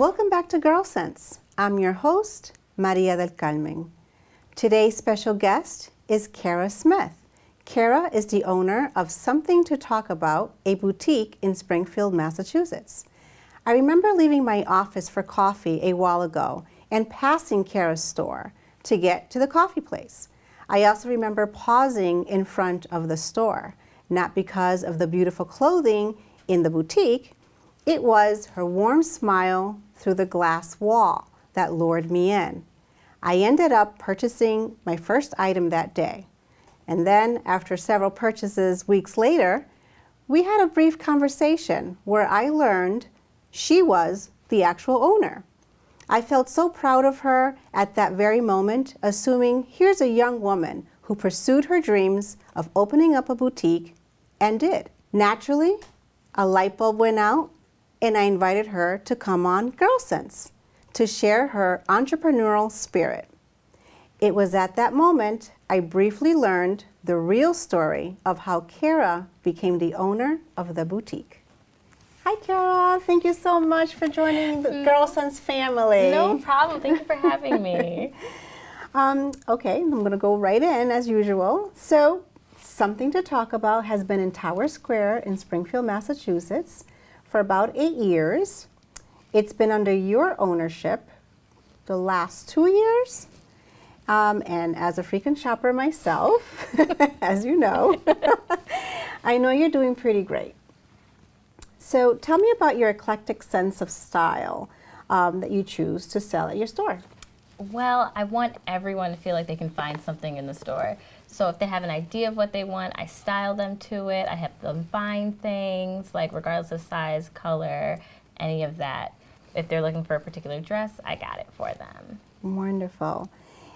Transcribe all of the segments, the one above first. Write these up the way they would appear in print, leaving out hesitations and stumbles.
Welcome back to GyrlSense. I'm your host, Maria del Carmen. Today's special guest is Karrah Smith. Karrah is the owner of Something to Talk About, a boutique in Springfield, Massachusetts. I remember leaving my office for coffee a while ago and passing Karrah's store to get to the coffee place. I also remember pausing in front of the store, not because of the beautiful clothing in the boutique. It was her warm smile through the glass wall that lured me in. I ended up purchasing my first item that day. And then, after several purchases weeks later, we had a brief conversation where I learned she was the actual owner. I felt so proud of her at that very moment, assuming here's a young woman who pursued her dreams of opening up a boutique and did. Naturally, a light bulb went out, and I invited her to come on GyrlSense to share her entrepreneurial spirit. It was at that moment I briefly learned the real story of how Karrah became the owner of the boutique. Hi, Karrah. Thank you so much for joining the GyrlSense family. No problem. Thank you for having me. Okay, I'm going to go right in as usual. So, Something to Talk About has been in Tower Square in Springfield, Massachusetts for about 8 years. It's been under your ownership the last 2 years. And as a frequent shopper myself, as you know, I know you're doing pretty great. So tell me about your eclectic sense of style that you choose to sell at your store. Well, I want everyone to feel like they can find something in the store. So if they have an idea of what they want, I style them to it. I have them find things, like regardless of size, color, any of that. If they're looking for a particular dress, I got it for them. Wonderful.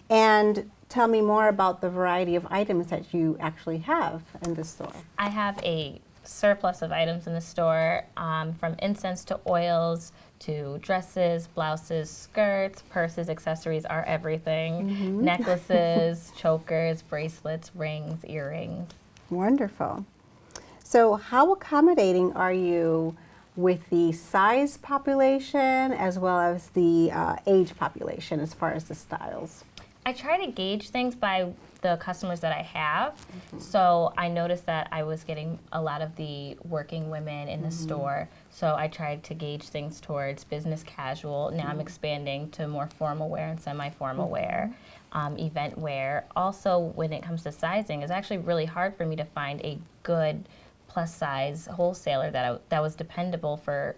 And tell me more about the variety of items that you actually have in the store. I have a surplus of items in the store, from incense to oils to dresses, blouses, skirts, purses, accessories are everything. Necklaces, chokers, bracelets, rings, earrings. Wonderful. So how accommodating are you with the size population as well as the age population as far as the styles? I try to gauge things by the customers that I have. So I noticed that I was getting a lot of the working women in the store. So I tried to gauge things towards business casual. Now I'm expanding to more formal wear and semi-formal wear, event wear. Also, when it comes to sizing, it's actually really hard for me to find a good plus size wholesaler that was dependable for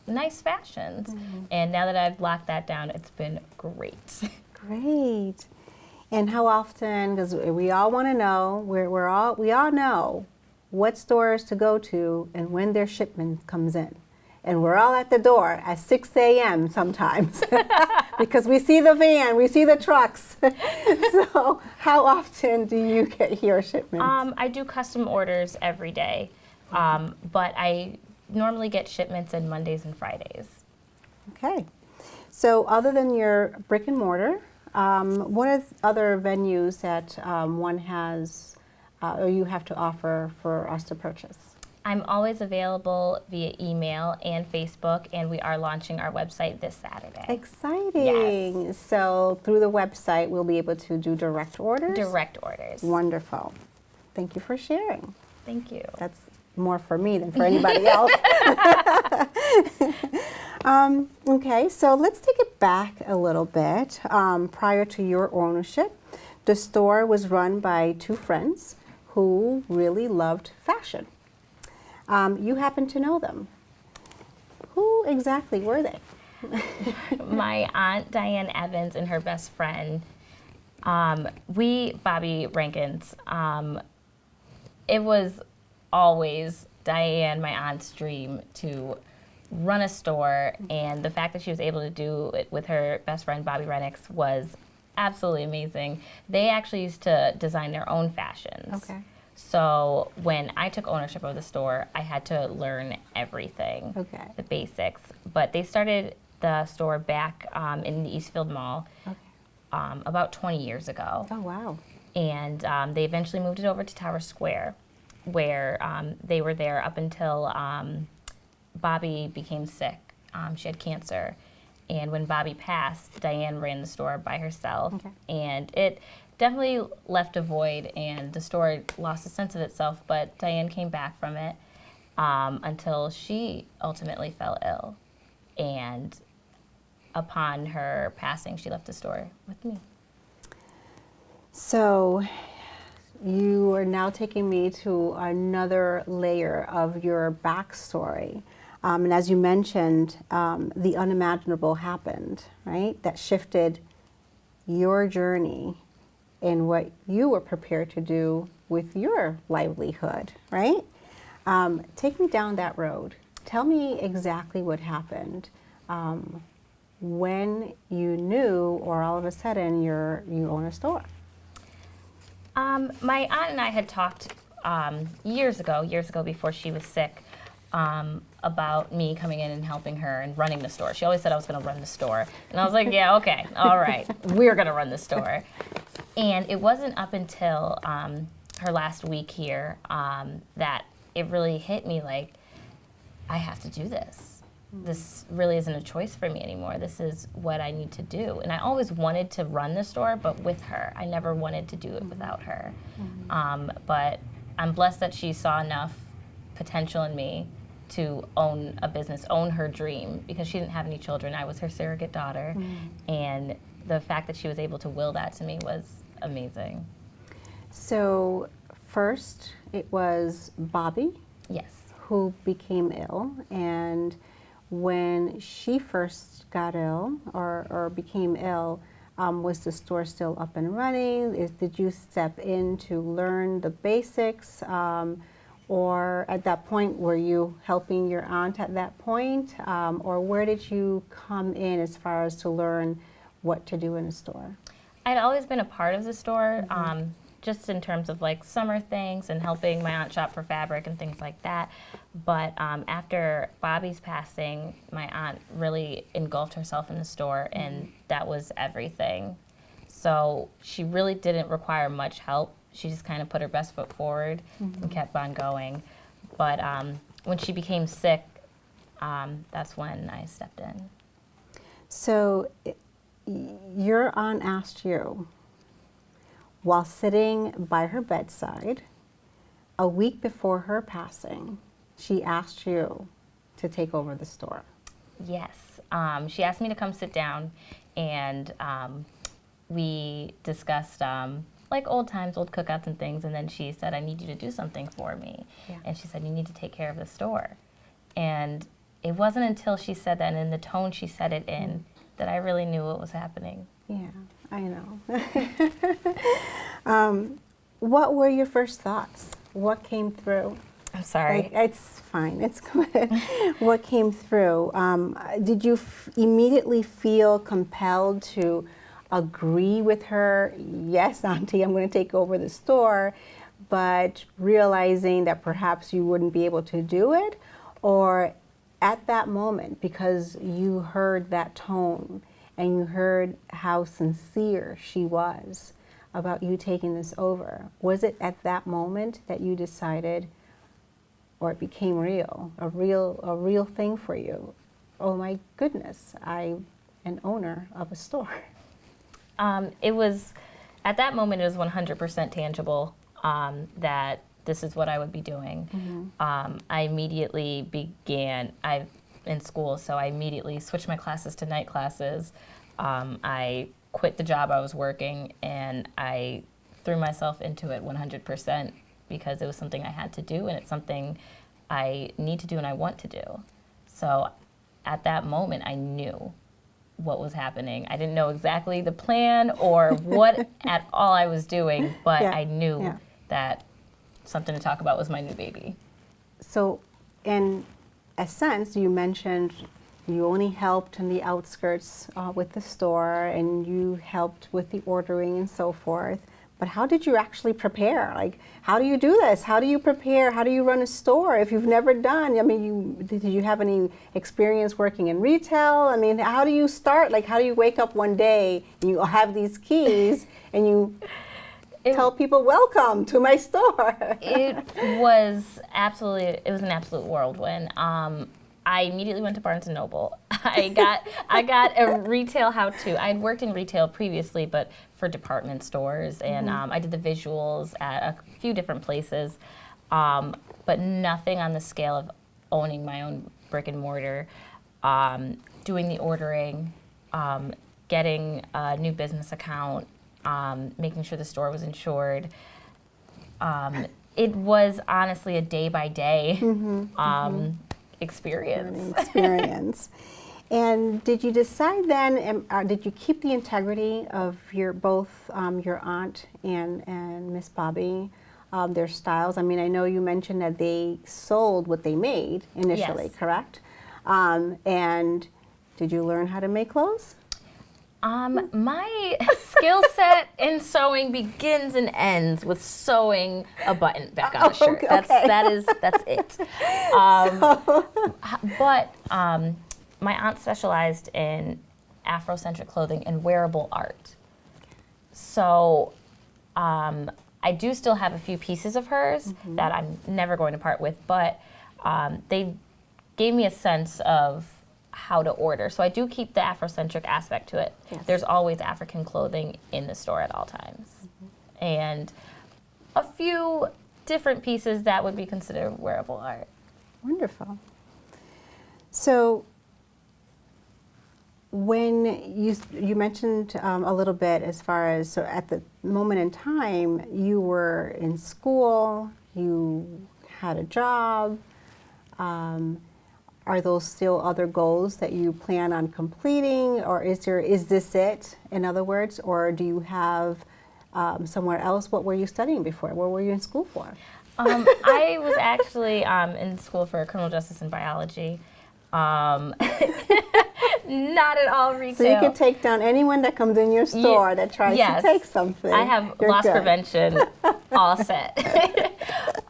nice fashions. And now that I've locked that down, it's been great. Great. And how often, because we all want to know, we all know what stores to go to and when their shipment comes in. And we're all at the door at 6 a.m. sometimes because we see the van, we see the trucks. So how often do you get your shipments? I do custom orders every day, but I normally get shipments in Mondays and Fridays. Okay. So other than your brick and mortar, what are other venues that one has or you have to offer for us to purchase? I'm always available via email and Facebook, and we are launching our website this Saturday. Exciting. Yes. So through the website, we'll be able to do direct orders? Direct orders. Wonderful. Thank you for sharing. Thank you. That's more for me than for anybody else. Okay, so let's take it back a little bit. Prior to your ownership, the store was run by two friends who really loved fashion. You happen to know them. Who exactly were they? My aunt Diane Evans and her best friend, Bobby Rankins, it was always Diane, my aunt's dream, to run a store, and the fact that she was able to do it with her best friend Bobby Renix was absolutely amazing. They actually used to design their own fashions. Okay. So when I took ownership of the store, I had to learn everything, the basics. But they started the store back in the Eastfield Mall about 20 years ago. Oh, wow. And they eventually moved it over to Tower Square, where they were there up until Bobby became sick. She had cancer. And when Bobby passed, Diane ran the store by herself. Okay. And it definitely left a void, and the store lost a sense of itself, but Diane came back from it until she ultimately fell ill. And upon her passing, she left the store with me. So you are now taking me to another layer of your backstory. And as you mentioned, the unimaginable happened, right? That shifted your journey and what you were prepared to do with your livelihood, right? Take me down that road. Tell me exactly what happened when you knew, or all of a sudden, you own a store. My aunt and I had talked years ago before she was sick, about me coming in and helping her and running the store. She always said I was going to run the store. And I was like, yeah, okay, all right, we're going to run the store. And it wasn't up until her last week here that it really hit me like, I have to do this. This really isn't a choice for me anymore. This is what I need to do. And I always wanted to run the store, but with her. I never wanted to do it without her. But I'm blessed that she saw enough potential in me to own a business, own her dream, because she didn't have any children. I was her surrogate daughter. And the fact that she was able to will that to me was amazing. So first it was Bobby. Yes. Who became ill, and when she first got ill or became ill, was the store still up and running? Did you step in to learn the basics? Or at that point, were you helping your aunt at that point? Or where did you come in as far as to learn what to do in a store? I'd always been a part of the store, just in terms of like summer things and helping my aunt shop for fabric and things like that. But after Bobby's passing, my aunt really engulfed herself in the store, and that was everything. So she really didn't require much help. She just kind of put her best foot forward and kept on going. But when she became sick, that's when I stepped in. So your aunt asked you, while sitting by her bedside, a week before her passing, she asked you to take over the store. Yes. She asked me to come sit down, and we discussed like old times, old cookouts and things, and then she said, I need you to do something for me. Yeah. And she said, you need to take care of the store. And it wasn't until she said that, and in the tone she said it in, that I really knew what was happening. Yeah, I know. What were your first thoughts? What came through? I'm sorry. It's fine. It's good. What came through? Did you immediately feel compelled to agree with her? Yes, Auntie, I'm going to take over the store, but realizing that perhaps you wouldn't be able to do it? Or at that moment, because you heard that tone and you heard how sincere she was about you taking this over, was it at that moment that you decided, or it became real, a real thing for you? Oh my goodness, I'm an owner of a store. It was, at that moment, it was 100% tangible that this is what I would be doing. I immediately began, in school, so I immediately switched my classes to night classes. I quit the job I was working, and I threw myself into it 100% because it was something I had to do, and it's something I need to do and I want to do. So at that moment, I knew what was happening. I didn't know exactly the plan or what at all I was doing, but I knew that something to talk about was my new baby. So in a sense, you mentioned you only helped in the outskirts with the store, and you helped with the ordering and so forth. But how did you actually prepare? Like, how do you do this? How do you prepare? How do you run a store if you've never done? I mean, did you have any experience working in retail? I mean, how do you start? Like, how do you wake up one day and you have these keys and you tell people, welcome to my store? It was an absolute whirlwind. I immediately went to Barnes & Noble. I got a retail how-to. I had worked in retail previously, but for department stores, and I did the visuals at a few different places, but nothing on the scale of owning my own brick and mortar, doing the ordering, getting a new business account, making sure the store was insured. It was honestly a day-by-day experience. And did you decide then, did you keep the integrity of both your aunt and Miss Bobby, their styles? I mean, I know you mentioned that they sold what they made initially, Yes. correct? And did you learn how to make clothes? My skill set in sewing begins and ends with sewing a button back on a shirt. Okay. That's it. But my aunt specialized in Afrocentric clothing and wearable art. So I do still have a few pieces of hers that I'm never going to part with, but they gave me a sense of how to order. So I do keep the Afrocentric aspect to it. Yes. There's always African clothing in the store at all times. And a few different pieces that would be considered wearable art. Wonderful. So when you mentioned a little bit as far as, so at the moment in time, you were in school, you had a job. Are those still other goals that you plan on completing, or is this it, in other words, or do you have somewhere else? What were you studying before? What were you in school for? I was actually in school for criminal justice and biology. Not at all retail. So you can take down anyone that comes in your store that tries to take something. I have You're loss good. prevention all set.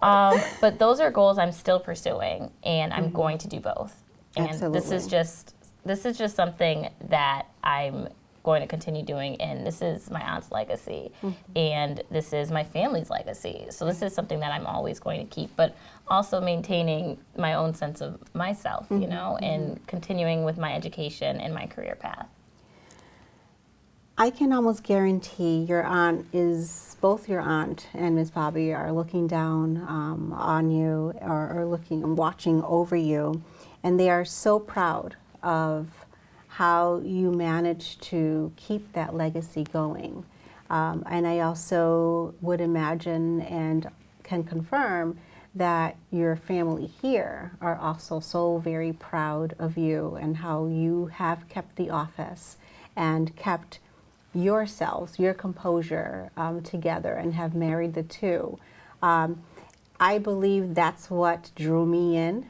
But those are goals I'm still pursuing, and I'm going to do both. And Absolutely. this is just something that I'm going to continue doing, and this is my aunt's legacy, and this is my family's legacy. So this is something that I'm always going to keep, but also maintaining my own sense of myself, you know, and continuing with my education and my career path. I can almost guarantee both your aunt and Miss Bobby are looking down on you or looking and watching over you, and they are so proud of how you managed to keep that legacy going. And I also would imagine and can confirm that your family here are also so very proud of you and how you have kept the office and kept yourselves, your composure together and have married the two. I believe that's what drew me in.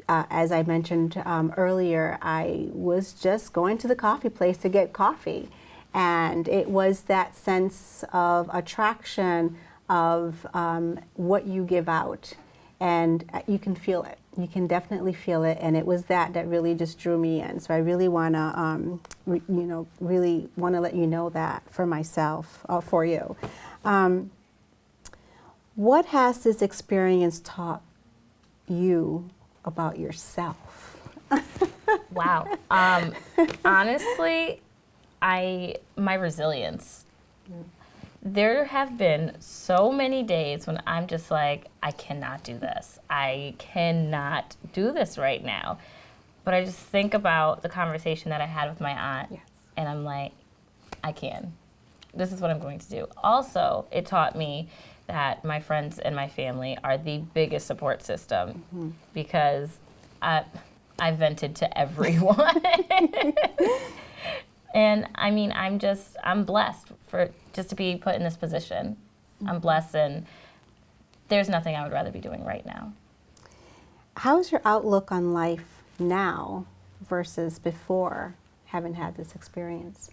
As I mentioned earlier, I was just going to the coffee place to get coffee. And it was that sense of attraction of what you give out. And you can feel it. You can definitely feel it. And it was that really just drew me in. So I really want to, really want to let you know that for myself, for you. What has this experience taught you about yourself? Wow. Honestly, my resilience. There have been so many days when I'm just like, I cannot do this. I cannot do this right now. But I just think about the conversation that I had with my aunt, Yes. and I'm like, I can. This is what I'm going to do. Also, it taught me that my friends and my family are the biggest support system because I vented to everyone. And I mean, I'm blessed just to be put in this position. I'm blessed, and there's nothing I would rather be doing right now. How's your outlook on life now versus before having had this experience?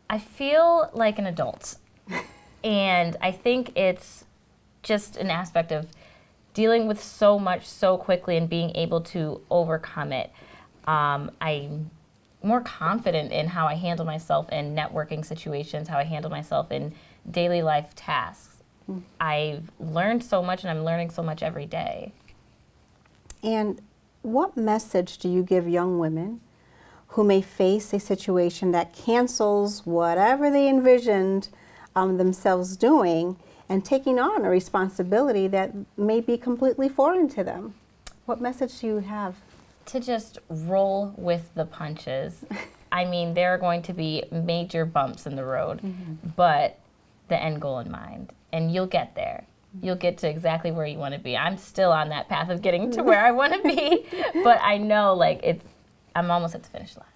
I feel like an adult. And I think it's just an aspect of dealing with so much so quickly and being able to overcome it. I'm more confident in how I handle myself in networking situations, how I handle myself in daily life tasks. I've learned so much, and I'm learning so much every day. And what message do you give young women who may face a situation that cancels whatever they envisioned themselves doing and taking on a responsibility that may be completely foreign to them? What message do you have? To just roll with the punches. I mean, there are going to be major bumps in the road, but the end goal in mind, and you'll get there. You'll get to exactly where you want to be. I'm still on that path of getting to where I want to be, but I know I'm almost at the finish line.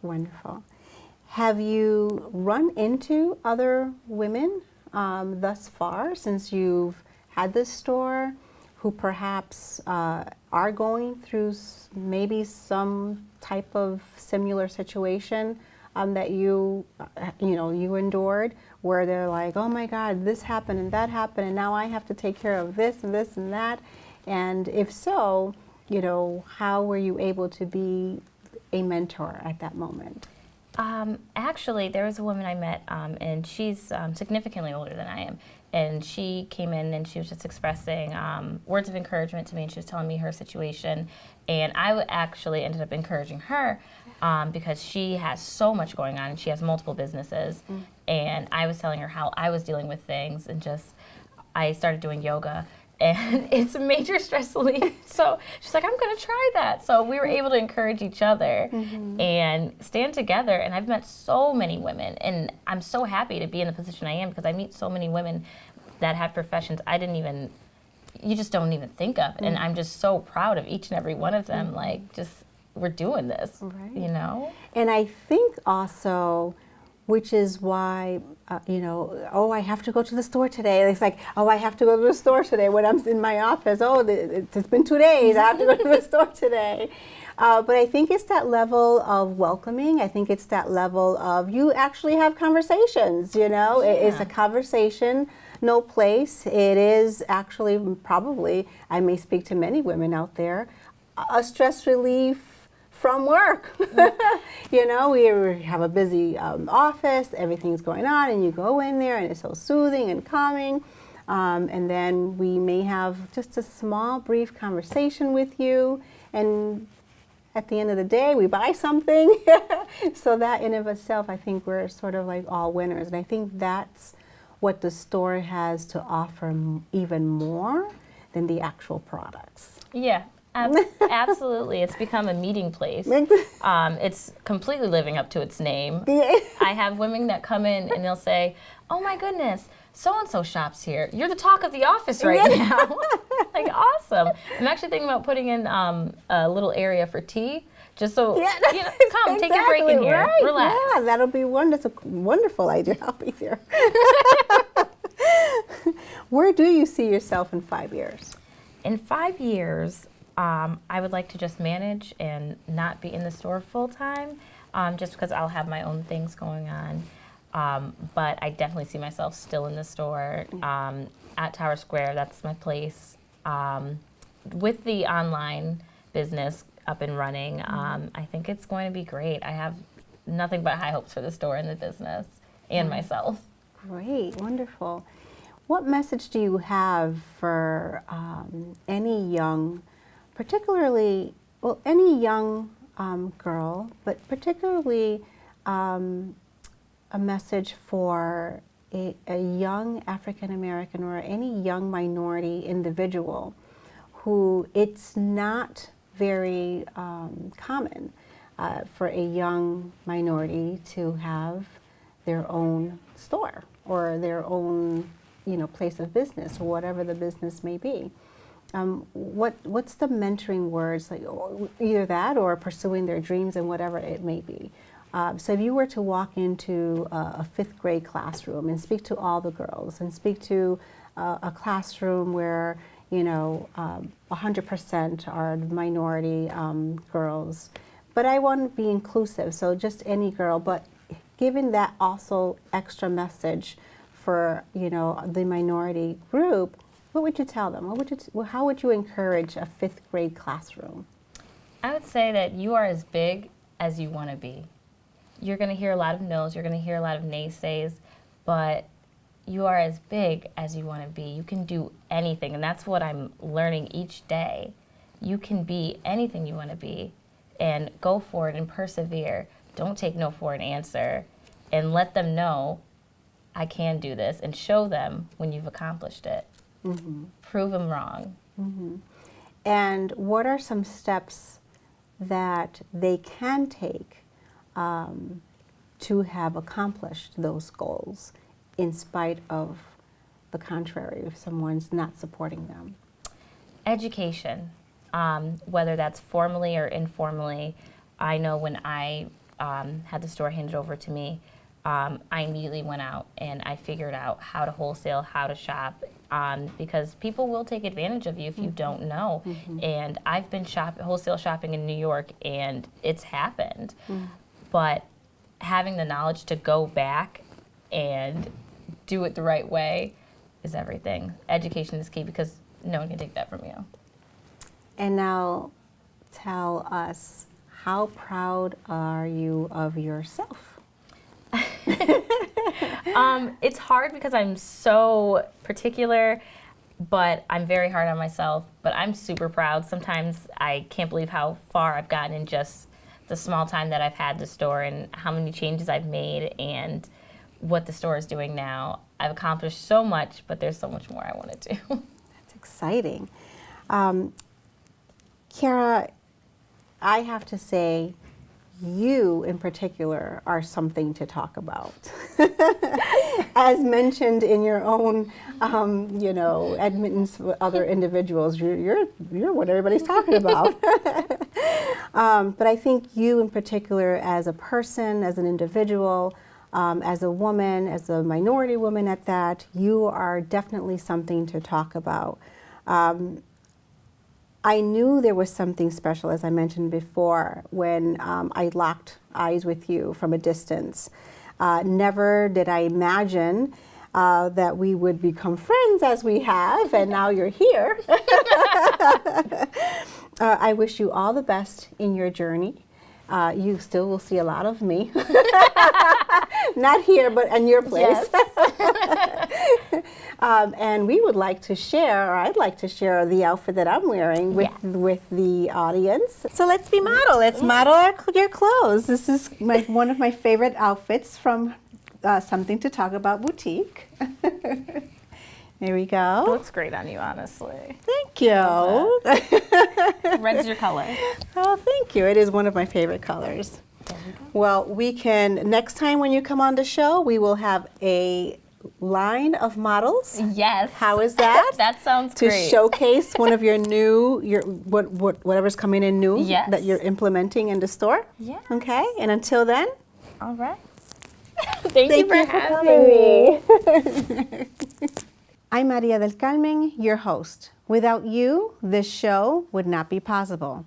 Wonderful. Have you run into other women thus far since you've had this store who perhaps are going through maybe some type of similar situation that you endured, where they're like, oh my God, this happened and now I have to take care of this and this and that? And if so, how were you able to be a mentor at that moment? Actually, there was a woman I met, and she's significantly older than I am. And she came in and she was just expressing words of encouragement to me, and she was telling me her situation. And I actually ended up encouraging her because she has so much going on, and she has multiple businesses. And I was telling her how I was dealing with things, and I started doing yoga. And it's a major stress relief. So she's like, I'm going to try that. So we were able to encourage each other and stand together. And I've met so many women. And I'm so happy to be in the position I am because I meet so many women that have professions you just don't even think of. And I'm just so proud of each and every one of them. We're doing this, right. And I think also, which is why, I have to go to the store today. It's like, I have to go to the store today when I'm in my office. It's been 2 days. I have to go to the store today. But I think it's that level of welcoming. I think it's that level of you actually have conversations, Yeah. It's a conversation, no place. It is actually probably, I may speak to many women out there, a stress relief from work. We have a busy office, everything's going on, and you go in there and it's so soothing and calming. And then we may have just a small, brief conversation with you, and at the end of the day, we buy something. So that in of itself, I think we're sort of like all winners. And I think that's what the store has to offer even more than the actual products. Yeah. Absolutely. It's become a meeting place. It's completely living up to its name. I have women that come in and they'll say, oh my goodness, so-and-so shops here. You're the talk of the office right now. Awesome. I'm actually thinking about putting in a little area for tea. Just so, come, take a break in here. Right. Relax. Yeah, that'll be that's a wonderful idea. I'll be there. Where do you see yourself in 5 years? In 5 years, I would like to just manage and not be in the store full time, just because I'll have my own things going on. But I definitely see myself still in the store at Tower Square. That's my place. With the online business up and running, I think it's going to be great. I have nothing but high hopes for the store and the business and myself. Great, wonderful. What message do you have for any young, particularly, any young girl, but particularly a message for a young African American or any young minority individual who it's not very common for a young minority to have their own store or their own place of business or whatever the business may be? What's the mentoring words, either that or pursuing their dreams and whatever it may be? So if you were to walk into a 5th grade classroom and speak to all the girls and speak to a classroom where 100% are minority girls, but I want to be inclusive, so just any girl, but giving that also extra message for the minority group, what would you tell them? How would you encourage a 5th grade classroom? I would say that you are as big as you want to be. You're going to hear a lot of no's, you're going to hear a lot of naysays, but you are as big as you want to be. You can do anything, and that's what I'm learning each day. you can be anything you want to be, and go for it and persevere. Don't take no for an answer, and let them know I can do this, and show them when you've accomplished it. Prove them wrong. And what are some steps that they can take to have accomplished those goals in spite of the contrary, if someone's not supporting them? Education, whether that's formally or informally. I know when I had the store handed over to me, I immediately went out and I figured out how to wholesale, how to shop, because people will take advantage of you if you don't know. And I've been wholesale shopping in New York, and it's happened. But having the knowledge to go back and do it the right way is everything. Education is key, because no one can take that from you. And now tell us, how proud are you of yourself? It's hard because I'm so particular, but I'm very hard on myself. But I'm super proud. Sometimes I can't believe how far I've gotten in just the small time that I've had the store, and how many changes I've made, and what the store is doing now. I've accomplished so much, but there's so much more I want to do. That's exciting. Karrah, I have to say, you in particular are something to talk about. As mentioned in your own, admittance with other individuals, you're what everybody's talking about. But I think you in particular, as a person, as an individual, as a woman, as a minority woman at that, you are definitely something to talk about. I knew there was something special, as I mentioned before, when I locked eyes with you from a distance. Never did I imagine that we would become friends as we have, and now you're here. I wish you all the best in your journey. You still will see a lot of me. Not here, but in your place. Yes. And we would like to share, or I'd like to share the outfit that I'm wearing with the audience. So let's be model. Let's model your clothes. This is one of my favorite outfits from Something to Talk About Boutique. There we go. It looks great on you, honestly. Thank you. Red's your color. Oh, thank you. It is one of my favorite colors. Well, we can, next time when you come on the show, we will have a line of models. Yes. How is that? That sounds great. To showcase one of your new, whatever's coming in new that you're implementing in the store. Yeah. Okay. And until then. All right. Thank you for having me. I'm Maria del Carmen, your host. Without you, this show would not be possible.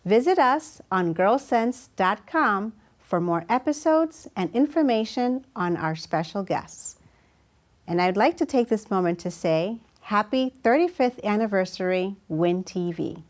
Visit us on GyrlSense.com for more episodes and information on our special guests. And I'd like to take this moment to say, happy 35th anniversary, Win TV.